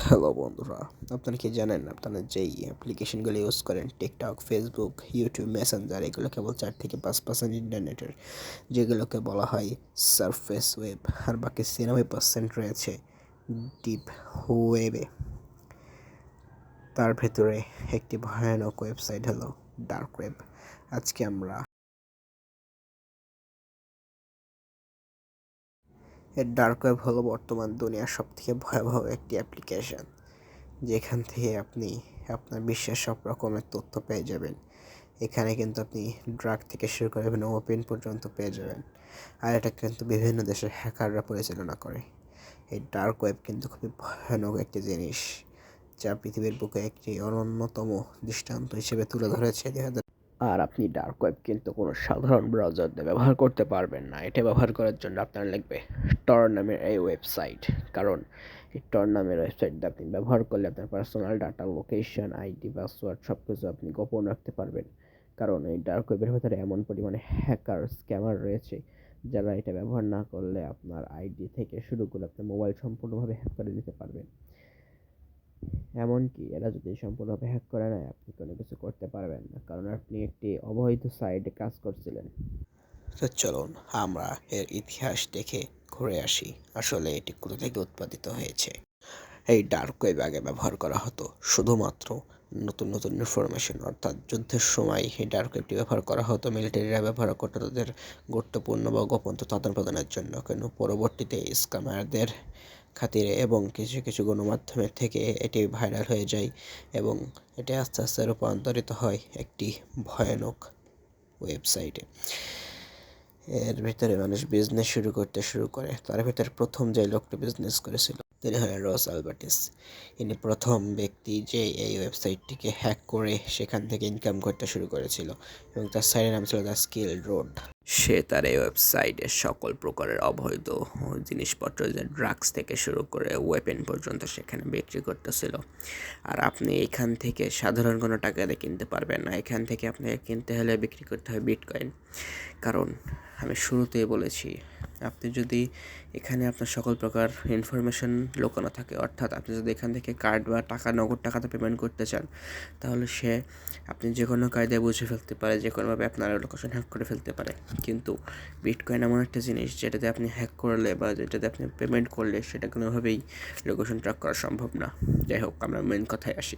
Hello বন্ধুরা, আপনারা কি জানেন আপনারা যেই অ্যাপ্লিকেশনগুলো ইউজ করেন টিকটক, ফেসবুক, ইউটিউব, মেসেঞ্জার, এগুলো কেবল 4 থেকে 5% ইন্টারনেটের, যেগুলোকে বলা হয় সারফেস ওয়েব, আর বাকি 96% রয়েছে ডিপ ওয়েবে। তার ভেতরে একটি ভয়ানক ওয়েবসাইট হলো ডার্ক ওয়েব। আজকে আমরা এর ডার্ক ওয়েব হলো বর্তমান দুনিয়ার সবথেকে ভয়াবহ একটি অ্যাপ্লিকেশন, যেখান থেকে আপনি আপনার বিশ্বের সব রকমের তথ্য পেয়ে যাবেন। এখানে কিন্তু আপনি ড্রাগ থেকে শুরু করে বিভিন্ন ওপেন পর্যন্ত পেয়ে যাবেন। আর এটা কিন্তু বিভিন্ন দেশের হ্যাকাররা পরিচালনা করে। এই ডার্ক ওয়েব কিন্তু খুবই ভয়ানক একটি জিনিস, যা পৃথিবীর বুকে একটি অন্যতম দৃষ্টান্ত হিসেবে তুলে ধরেছে। আর আপনি ডার্ক ওয়েব কিন্তু কোনো সাধারণ ব্রাউজার দিয়ে ব্যবহার করতে পারবেন না। এটা ব্যবহার করার জন্য আপনার লাগবে টর নামের এই ওয়েবসাইট। কারণ এই টর নামের ওয়েবসাইট দিয়ে আপনি ব্যবহার করলে আপনার personal data, location, ID, password সব কিছু আপনি গোপন রাখতে পারবেন। কারণ এই ডার্ক ওয়েবের ভেতরে এমন পরিমাণে হ্যাকার, স্ক্যামার রয়েছে, যারা এটা ব্যবহার না করলে আপনার আইডি থেকে শুরু করে আপনার মোবাইল সম্পূর্ণভাবে হ্যাক করে দিতে পারবেন। এমনকি এরা যদি সম্পূর্ণভাবে হ্যাক করে নেয়, আপনি কোনো কিছু করতে পারবেন না, কারণ আপনি একটি অবৈধ সাইটে কাজ করছিলেন। তো চলুন আমরা এর ইতিহাস দেখে ঘুরে আসি, আসলে এটি কোথা থেকে উৎপাদিত হয়েছে। এই ডার্ক ওয়েব আগে ব্যবহার করা হতো শুধুমাত্র নতুন নতুন ইনফরমেশন, অর্থাৎ যুদ্ধের সময় এই ডার্ক ওয়েবটি ব্যবহার করা হতো। মিলিটারিরা ব্যবহার করতো তাদের গুরুত্বপূর্ণ বা গোপন তথ্য আদান প্রদানের জন্য, কিন্তু পরবর্তীতে স্ক্যামারদের খাতিরে এবং কিছু কিছু গণমাধ্যমের থেকে এটি ভাইরাল হয়ে যায় এবং এটি আস্তে আস্তে রূপান্তরিত হয় একটি ভয়ানক ওয়েবসাইটে। এর ভিতরে মানুষ বিজনেস শুরু করে। তার ভিতরে প্রথম যে লোকটি বিজনেস করেছিল তিনি হলেন রস আলবার্টিস। ইনি প্রথম ব্যক্তি যে এই ওয়েবসাইটটিকে হ্যাক করে সেখান থেকে ইনকাম করতে শুরু করেছিল, এবং তার সাইটের নাম ছিল দ্য স্কিল রোড। সে তার এই ওয়েবসাইটে সকল প্রকারের অবৈধ জিনিসপত্র, যে ড্রাগস থেকে শুরু করে ওয়েপেন পর্যন্ত সেখানে বিক্রি করতেছিল। আর আপনি এখান থেকে সাধারণ কোনো টাকা দিয়ে কিনতে পারবেন না। এখান থেকে আপনাকে কিনতে হলে বিক্রি করতে হয় বিটকয়েন। কারণ আমি শুরুতেই বলেছি, আপনি যদি এখানে আপনার সকল প্রকার ইনফরমেশন লুকানো থাকে, অর্থাৎ আপনি যদি এখান থেকে কার্ড বা টাকা, নগদ টাকাতে পেমেন্ট করতে চান, তাহলে সে আপনি যে কোনো কায়দায় বুঝে ফেলতে পারে, যে কোনোভাবে আপনার লোকেশন হ্যাক করে ফেলতে পারে। কিন্তু বিটকয়েন এমন একটা জিনিস যেটাতে আপনি হ্যাক করলে বা যেটাতে আপনি পেমেন্ট করলে সেটা কোনোভাবেই লোকেশন ট্র্যাক করা সম্ভব না। যাই হোক, আমরা মেন কথায় আসি।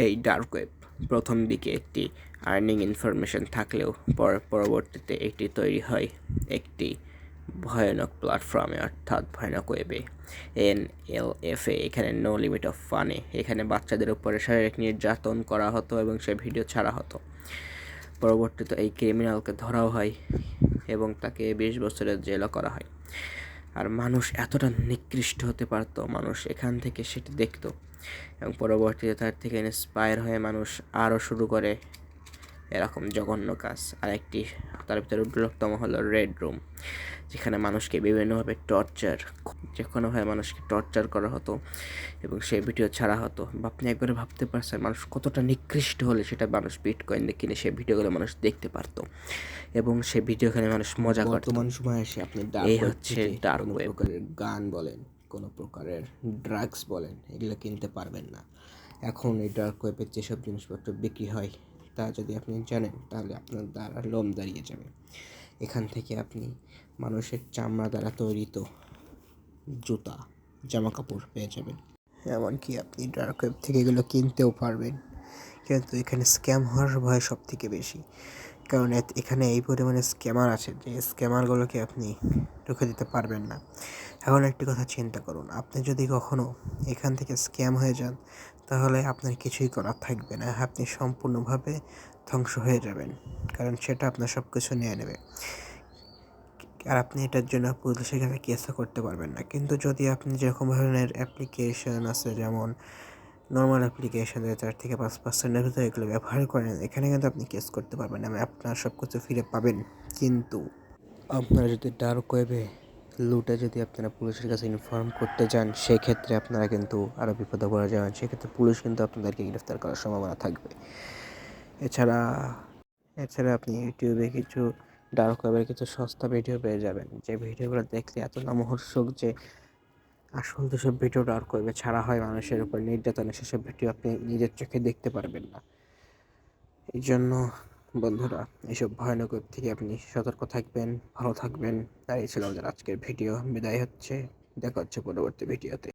এই ডার্ক ওয়েব প্রথম দিকে একটি আর্নিং ইনফরমেশন থাকলেও পরবর্তীতে এটি তৈরি হয় একটি ভয়ানক প্ল্যাটফর্মে, অর্থাৎ ভয়ানক ওয়েবে। NLFA, এখানে নো লিমিট অফ ফানে। এখানে বাচ্চাদের উপরে শারীরিক নির্যাতন করা হতো এবং সে ভিডিও ছাড়া হতো। পরবর্তীতে এই ক্রিমিনালকে ধরাও হয় এবং তাকে 20 বছরের জেলও করা হয়। আর মানুষ এতটা নিকৃষ্ট হতে পারত, মানুষ এখান থেকে সেটি দেখত এবং পরবর্তীতে তার থেকে ইন্সপায়ার হয়ে মানুষ আরও শুরু করে এরকম জঘন্য কাজ। আরেকটি তার ভিতরে উল্লেখতম হলো রেড রুম, যেখানে মানুষকে বিভিন্নভাবে যে কোনোভাবে মানুষকে টর্চার করা হতো এবং সেই ভিডিও ছাড়া হতো। আপনি একবারে ভাবতে পারছেন মানুষ কতটা নিকৃষ্ট হলে সেটা মানুষ বিটকয়েন দিয়ে কিনে সেই ভিডিওগুলো মানুষ দেখতে পারতো এবং সেই ভিডিওখানে মানুষ মজা করত। বর্তমান সময়ে এসে আপনি এই হচ্ছে ডার্ক কোনো ওয়েব। প্রকারের গান বলেন, কোনো প্রকারের ড্রাগস বলেন, এগুলো কিনতে পারবেন না। এখন এই ডার্ক ওয়েবের যেসব জিনিসপত্র বিক্রি হয় তা যদি আপনি জানেন, তাহলে আপনার দ্বারা লোম দাঁড়িয়ে যাবে। এখান থেকে আপনি মানুষের চামড়া দ্বারা তৈরিত জুতা, জামা কাপড় পেয়ে যাবেন। এমনকি আপনি ডার্ক ওয়েব থেকে এগুলো কিনতেও পারবেন, কিন্তু এখানে স্ক্যাম হওয়ার ভয় সব থেকে বেশি। কারণ এখানে এই পরিমাণে স্ক্যামার আছে যে স্ক্যামারগুলোকে আপনি রুখে দিতে পারবেন না। এখন একটি কথা চিন্তা করুন, আপনি যদি কখনও এখান থেকে স্ক্যাম হয়ে যান, তাহলে আপনার কিছুই করার থাকবে না, আপনি সম্পূর্ণভাবে ধ্বংস হয়ে যাবেন, কারণ সেটা আপনার সব কিছু নিয়ে নেবে। আর আপনি এটার জন্য পুলিশের কাছে কেসও করতে পারবেন না। কিন্তু যদি আপনি যেরকম ধরনের অ্যাপ্লিকেশন আছে, যেমন নর্মাল অ্যাপ্লিকেশন, 4 থেকে 5%-এর ভিতরে এগুলো ব্যবহার করেন, এখানে কিন্তু আপনি কেস করতে পারবেন এবং আপনার সব কিছু ফিরে পাবেন। কিন্তু আপনারা যদি ডার্ক ওয়েবে লুটে যদি আপনারা পুলিশের কাছে ইনফর্ম করতে যান, সেক্ষেত্রে আপনারা কিন্তু আরও বিপদে পড়ে যাবেন। সেক্ষেত্রে পুলিশ কিন্তু আপনাদেরকে গ্রেফতার করার সম্ভাবনা থাকবে। এছাড়া এছাড়া আপনি ইউটিউবে কিছু ডার্ক ওয়েবের কিছু সস্তা ভিডিও পেয়ে যাবেন, যে ভিডিওগুলো দেখলে এত লোমহর্ষক যে আসল যেসব ভিডিও ডার্ক ওয়েবে ছাড়া হয় মানুষের উপর নির্যাতনের, সেসব ভিডিও আপনি নিজের চোখে দেখতে পারবেন না। এই জন্য বন্ধুরা, এইসব ভয়ানক ওয়েব থেকে আপনি সতর্ক থাকবেন, ভালো থাকবেন। আর এই ছিল আমাদের আজকের ভিডিও। বিদায় হচ্ছে, দেখা হচ্ছে পরবর্তী ভিডিওতে।